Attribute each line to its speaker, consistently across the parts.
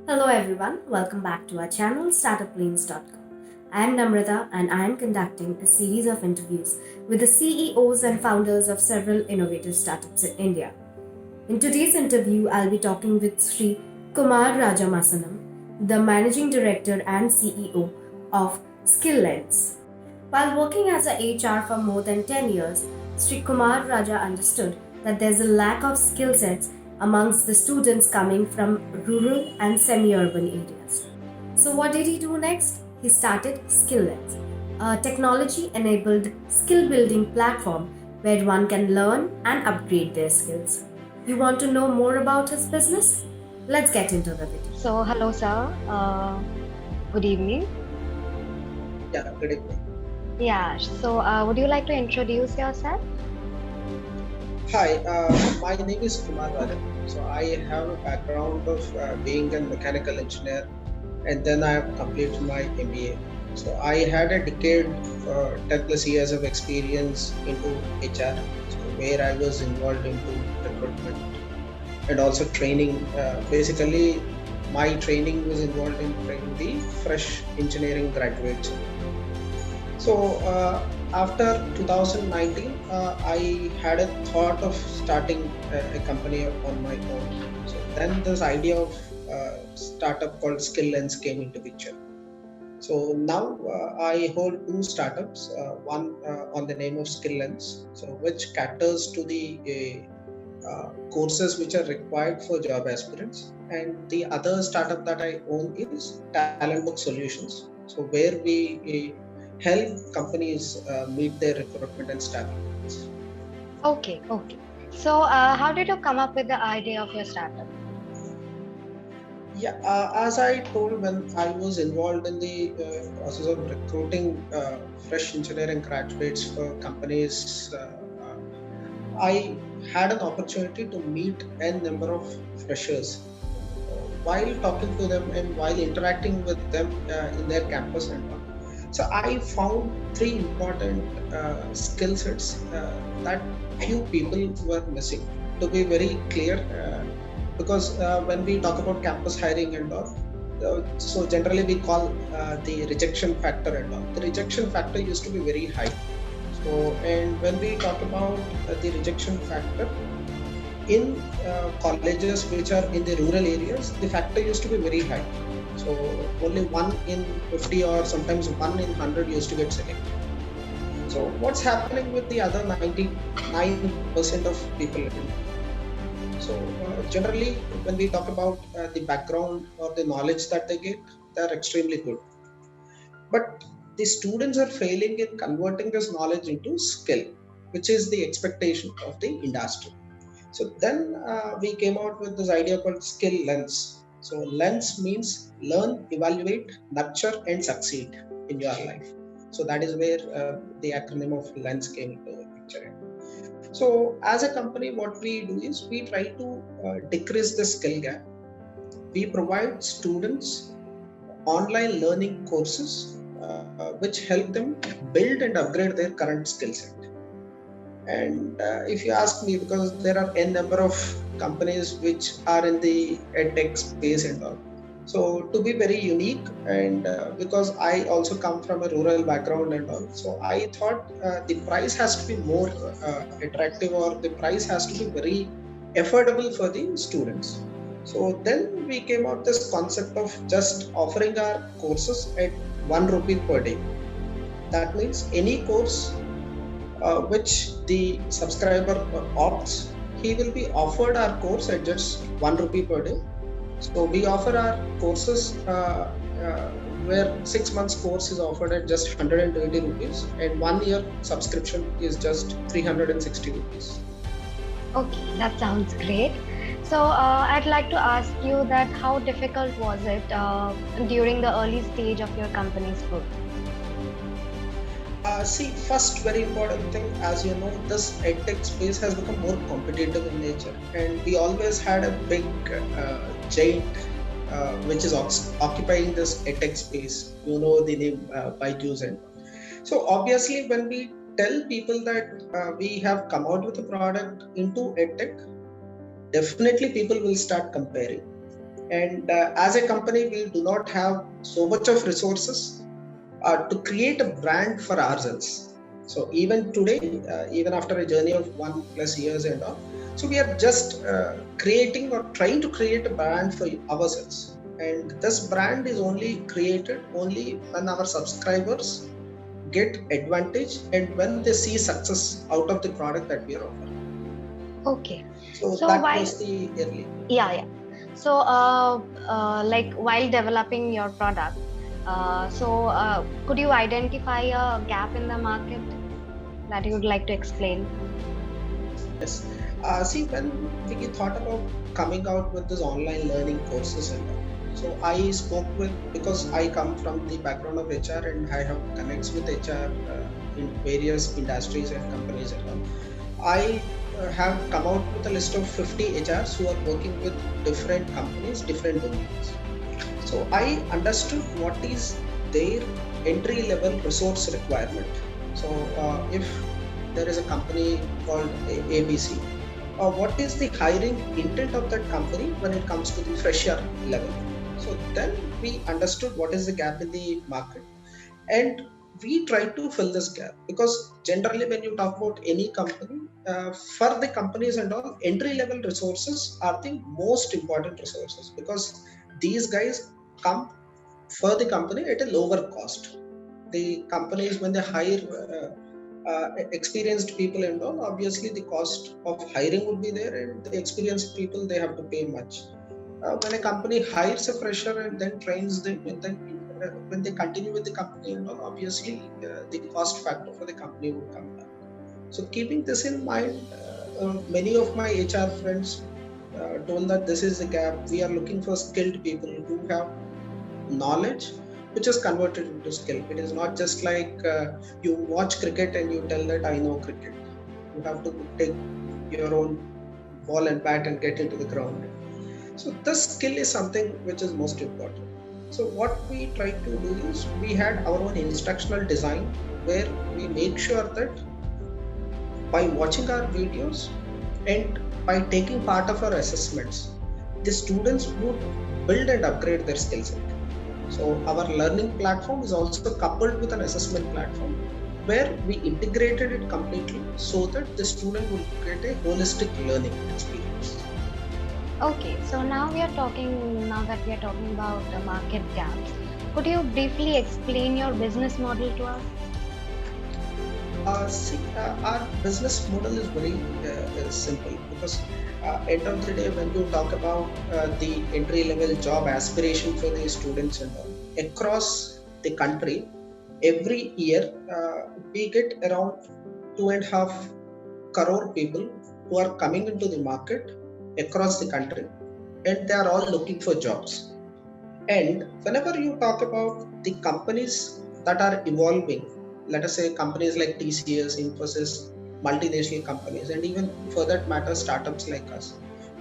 Speaker 1: Hello everyone, welcome back to our channel startuplanes.com. I am Namrata and I am conducting a series of interviews with the CEOs and founders of several innovative startups in India. In today's interview, I'll be talking with Sri Kumar Rajamasanam, the Managing Director and CEO of SkillLens. While working as a HR for more than 10 years, Sri Kumar Raja understood that there's a lack of skill sets amongst the students coming from rural and semi-urban areas. So what did he do next? He started SkillLens, a technology-enabled skill-building platform where one can learn and upgrade their skills. You want to know more about his business? Let's get into the video.
Speaker 2: So, hello, sir. Good evening.
Speaker 3: Yeah, good evening.
Speaker 2: Yeah, so would you like to introduce yourself?
Speaker 3: Hi, my name is Kumar Rajan. So I have a background of being a mechanical engineer, and then I have completed my MBA. So I had a decade, 10 plus years of experience into HR, so where I was involved into recruitment and also training. Basically, my training was involved in training the fresh engineering graduates. So after 2019, I had a thought of starting a company on my own. So then this idea of startup called SkillLens came into picture. So now I hold two startups, one on the name of SkillLens, so which caters to the courses which are required for job aspirants, and the other startup that I own is Talent Book Solutions. So where we help companies meet their recruitment and staffing needs.
Speaker 2: Okay. So, how did you come up with the idea of your startup?
Speaker 3: Yeah, as I told, when I was involved in the process of recruiting fresh engineering graduates for companies, I had an opportunity to meet a number of freshers. While talking to them and while interacting with them in their campus and all. So I found three important skill sets that few people were missing. To be very clear, because when we talk about campus hiring and all, so generally we call the rejection factor and all. The rejection factor used to be very high. So, and when we talk about the rejection factor, in colleges which are in the rural areas, the factor used to be very high. So only 1 in 50 or sometimes 1 in 100 used to get selected. So what's happening with the other 99% of people? So generally, when we talk about the background or the knowledge that they get, they're extremely good. But the students are failing in converting this knowledge into skill, which is the expectation of the industry. So then we came out with this idea called Skill Lens. So lens means learn, evaluate, nurture, and succeed in your life. So that is where the acronym of lens came into the picture. So as a company, what we do is we try to decrease the skill gap. We provide students online learning courses which help them build and upgrade their current skill set. And if you ask me, because there are n number of companies which are in the edtech space and all, so to be very unique, and because I also come from a rural background and all, so I thought the price has to be more attractive, or the price has to be very affordable for the students. So then we came out this concept of just offering our courses at 1 rupee per day. That means any course which the subscriber opts, he will be offered our course at just 1 rupee per day. So we offer our courses where 6 months course is offered at just 120 rupees, and 1 year subscription is just 360 rupees.
Speaker 2: Okay, that sounds great. So, I'd like to ask you that how difficult was it during the early stage of your company's growth?
Speaker 3: See, first very important thing, as you know, this edtech space has become more competitive in nature, and we always had a big giant which is occupying this edtech space. You know the name Byju's, and so obviously when we tell people that we have come out with a product into edtech, definitely people will start comparing. And as a company, we do not have so much of resources to create a brand for ourselves. So even today, even after a journey of 1+ years and all, so we are just creating or trying to create a brand for ourselves. And this brand is only created only when our subscribers get advantage and when they see success out of the product that we are offering.
Speaker 2: Okay.
Speaker 3: So
Speaker 2: So
Speaker 3: that
Speaker 2: while
Speaker 3: was the early.
Speaker 2: yeah. So like while developing your product, could you identify a gap in the market that you would like to explain?
Speaker 3: Yes. See, when we thought about coming out with this online learning courses and all, so I spoke with, because I come from the background of HR and I have connects with HR in various industries and companies and all. I have come out with a list of 50 HRs who are working with different companies, different domains. So I understood what is their entry level resource requirement. So if there is a company called ABC, what is the hiring intent of that company when it comes to the fresher level? So then we understood what is the gap in the market, and we try to fill this gap, because generally when you talk about any company, for the companies and all, entry level resources are the most important resources, because these guys come for the company at a lower cost. The companies, when they hire experienced people and all, obviously the cost of hiring would be there, and the experienced people, they have to pay much. When a company hires a fresher and then trains them, and then when they continue with the company, obviously the cost factor for the company would come down. So keeping this in mind, many of my HR friends told that this is the gap. We are looking for skilled people who have knowledge which is converted into skill. It is not just like you watch cricket and you tell that I know cricket. You have to take your own ball and bat and get into the ground. So this skill is something which is most important. So what we try to do is, we had our own instructional design where we make sure that by watching our videos and by taking part of our assessments, the students would build and upgrade their skill set. So our learning platform is also coupled with an assessment platform where we integrated it completely so that the student will get a holistic learning experience.
Speaker 2: Okay, so now that we are talking about the market gaps, could you briefly explain your business model to us?
Speaker 3: Our business model is very simple, because end of the day, when you talk about the entry level job aspiration for the students and all across the country, every year we get around 2.5 crore people who are coming into the market across the country, and they are all looking for jobs. And whenever you talk about the companies that are evolving, let us say companies like TCS, Infosys, multinational companies, and even for that matter, startups like us,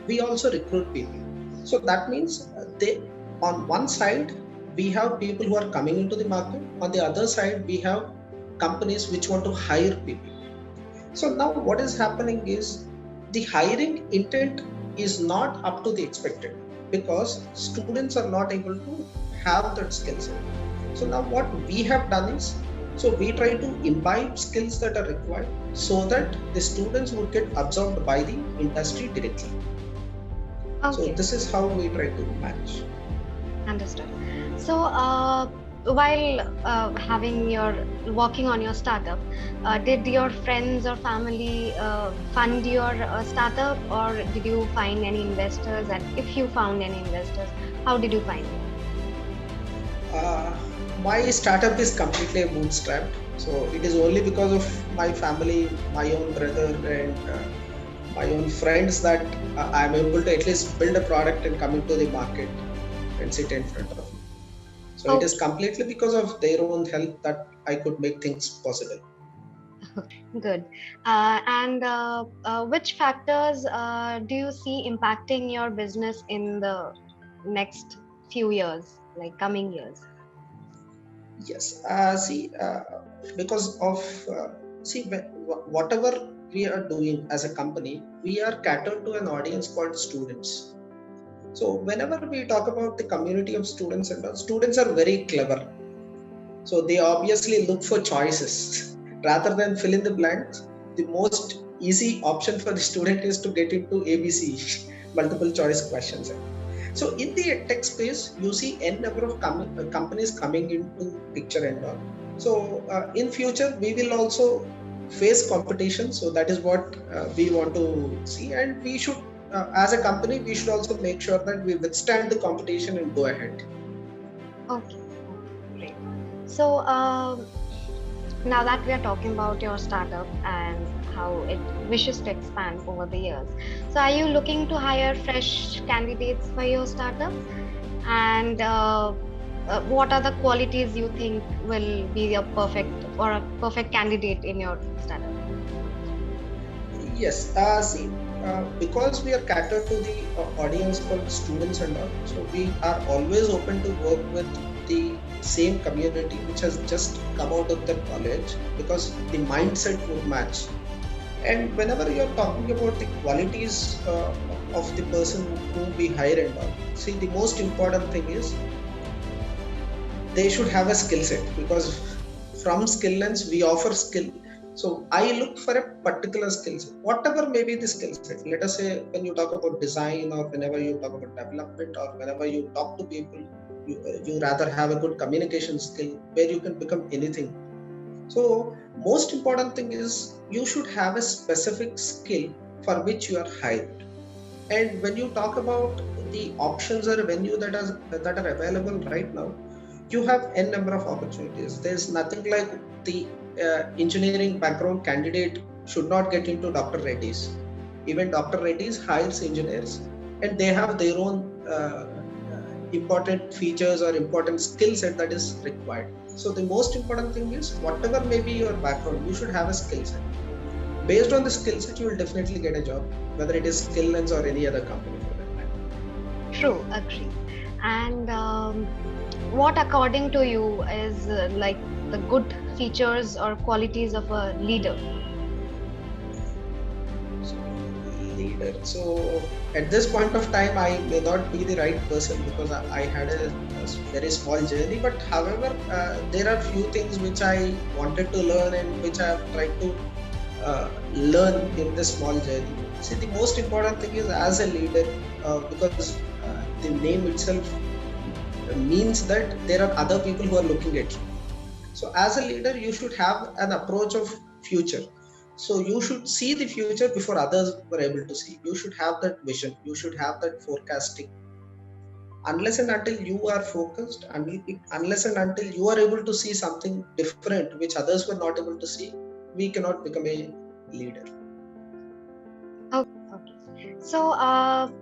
Speaker 3: we also recruit people. So that means on one side, we have people who are coming into the market. On the other side, we have companies which want to hire people. So now what is happening is, the hiring intent is not up to the expected, because students are not able to have that skill set. So now what we have done is, so we try to imbibe skills that are required so that the students would get absorbed by the industry directly.
Speaker 2: Okay.
Speaker 3: So this is how we try to manage.
Speaker 2: Understood. So, while working on your startup, did your friends or family fund your startup, or did you find any investors? And if you found any investors, how did you find them?
Speaker 3: My startup is completely bootstrapped. So it is only because of my family, my own brother, and my own friends that I'm able to at least build a product and come into the market and sit in front of me. So It is completely because of their own help that I could make things possible.
Speaker 2: Good. And which factors do you see impacting your business in the next few years, like coming years?
Speaker 3: Yes. Because of whatever we are doing as a company, we are catered to an audience called students. So whenever we talk about the community of students and all, students are very clever. So they obviously look for choices rather than fill in the blanks. The most easy option for the student is to get into ABC, multiple choice questions. So in the tech space, you see n number of companies coming into picture and all. So in future, we will also face competition. So that is what we want to see, and we should, as a company, we should also make sure that we withstand the competition and go ahead.
Speaker 2: Okay, great. So now that we are talking about your startup and how it wishes to expand over the years, so are you looking to hire fresh candidates for your startup? And what are the qualities you think will be a perfect candidate in your startup?
Speaker 3: Yes, see, because we are catered to the audience called students and all, so we are always open to work with the same community which has just come out of their college, because the mindset would match. And whenever you're talking about the qualities of the person who we hire and all, see, the most important thing is they should have a skill set, because from skill lens we offer skill. So I look for a particular skill set, whatever may be the skill set. Let us say when you talk about design, or whenever you talk about development, or whenever you talk to people, you rather have a good communication skill where you can become anything. So most important thing is you should have a specific skill for which you are hired. And when you talk about the options or venue that are available right now, you have n number of opportunities. There's nothing like the engineering background candidate should not get into Dr. Reddy's. Even Dr. Reddy's hires engineers, and they have their own important features or important skill set that is required. So the most important thing is whatever may be your background, you should have a skill set. Based on the skill set, you will definitely get a job, whether it is Skillens or any other company for that matter.
Speaker 2: True, agree. And what, according to you, is like the good features or qualities of a leader?
Speaker 3: Leader. So at this point of time, I may not be the right person, because I had a very small journey. But however, there are few things which I wanted to learn and which I have tried to learn in this small journey. See, the most important thing is as a leader, because the name itself means that there are other people who are looking at you. So as a leader, you should have an approach of future. So you should see the future before others were able to see. You should have that vision. You should have that forecasting. Unless and until you are focused, unless and until you are able to see something different which others were not able to see, we cannot become a leader.
Speaker 2: Okay. So,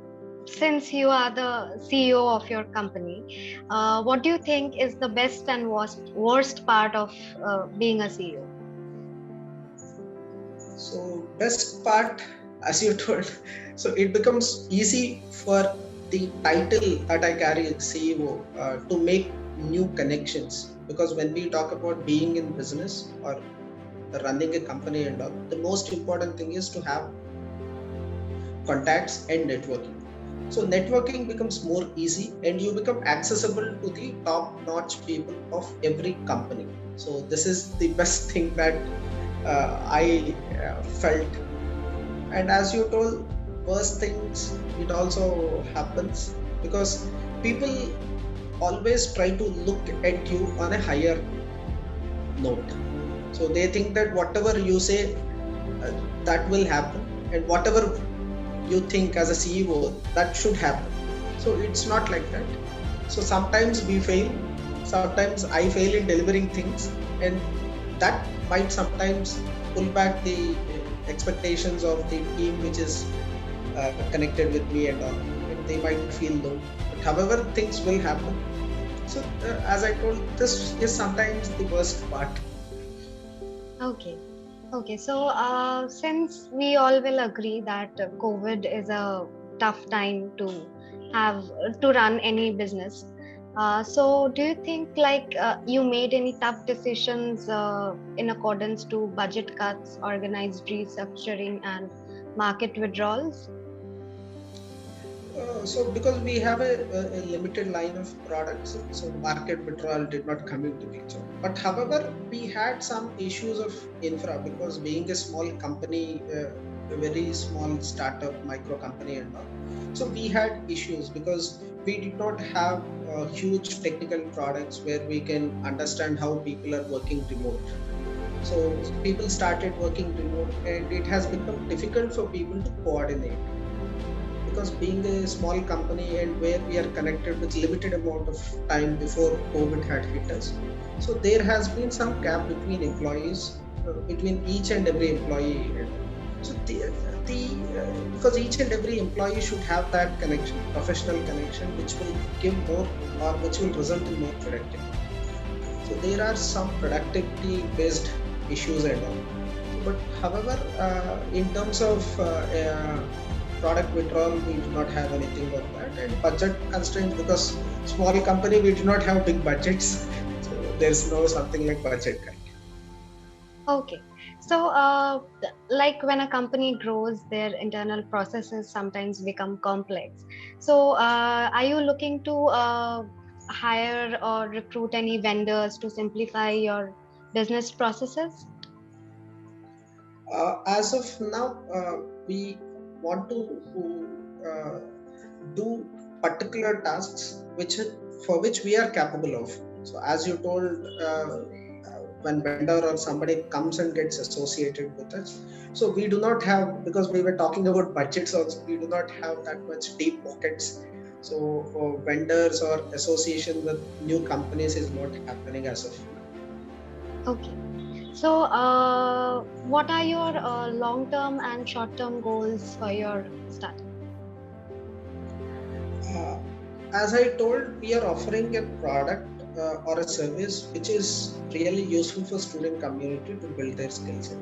Speaker 2: since you are the CEO of your company, what do you think is the best and worst part of being a CEO?
Speaker 3: So best part, as you told, so it becomes easy for the title that I carry, CEO, to make new connections. Because when we talk about being in business or running a company and all, the most important thing is to have contacts and networking. So networking becomes more easy, and you become accessible to the top-notch people of every company. So this is the best thing that I felt. And as you told, worst things, it also happens, because people always try to look at you on a higher note. So they think that whatever you say, that will happen, and whatever you think as a CEO, that should happen. So it's not like that. So sometimes we fail, sometimes I fail in delivering things, and that might sometimes pull back the expectations of the team which is connected with me and all, and they might feel low. But however, things will happen. So as I told, this is sometimes the worst part.
Speaker 2: Okay. Okay. So, since we all will agree that COVID is a tough time to run any business, so do you think you made any tough decisions in accordance to budget cuts, organized restructuring, and market withdrawals?
Speaker 3: So because we have a limited line of products, so market withdrawal did not come into picture. But however, we had some issues of infra because being a small company, a very small startup, micro company and all. So we had issues because we did not have huge technical products where we can understand how people are working remote. So people started working remote and it has become difficult for people to coordinate because being a small company and where we are connected with limited amount of time before COVID had hit us. So there has been some gap between employees, between each and every employee. So because each and every employee should have that connection, professional connection, which will give more or which will result in more productivity. So there are some productivity based issues and all. But however, in terms of product withdrawal, we do not have anything of that, and budget constraints because small company we do not have big budgets, so there's no something like budget kind.
Speaker 2: Okay. So, like when a company grows, their internal processes sometimes become complex. So, are you looking to hire or recruit any vendors to simplify your business processes?
Speaker 3: As of now, we want to uh, do particular tasks for which we are capable of. So as you told, when vendor or somebody comes and gets associated with us, so we do not have, because we were talking about budgets also, we do not have that much deep pockets. So for vendors or association with new companies is not happening as of now.
Speaker 2: Okay. So, what are your long-term and short-term goals for your startup?
Speaker 3: Uh, as I told, we are offering a product or a service which is really useful for student community to build their skills.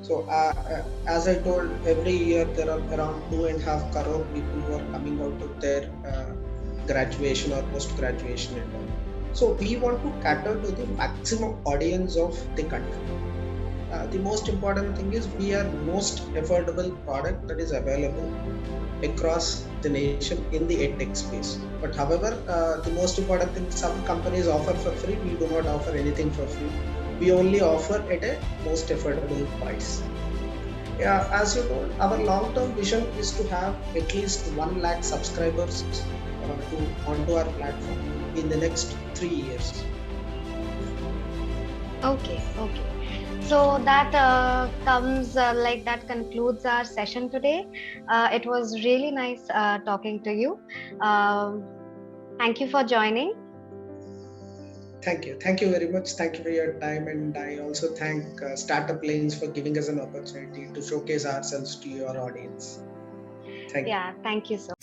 Speaker 3: So as I told, every year there are around 2.5 crore people who are coming out of their graduation or post graduation and all. So we want to cater to the maximum audience of the country. The most important thing is we are most affordable product that is available across the nation in the edtech space. But however, the most important thing, some companies offer for free. We do not offer anything for free. We only offer at a most affordable price. Yeah, as you told, our long-term vision is to have at least 1 lakh subscribers onto our platform in the next 3 years.
Speaker 2: Okay, okay. So that that concludes our session today. It was really nice talking to you. Thank you for joining.
Speaker 3: Thank you. Thank you very much. Thank you for your time. And I also thank Startup Lanes for giving us an opportunity to showcase ourselves to your audience. Thank you.
Speaker 2: Yeah, thank you so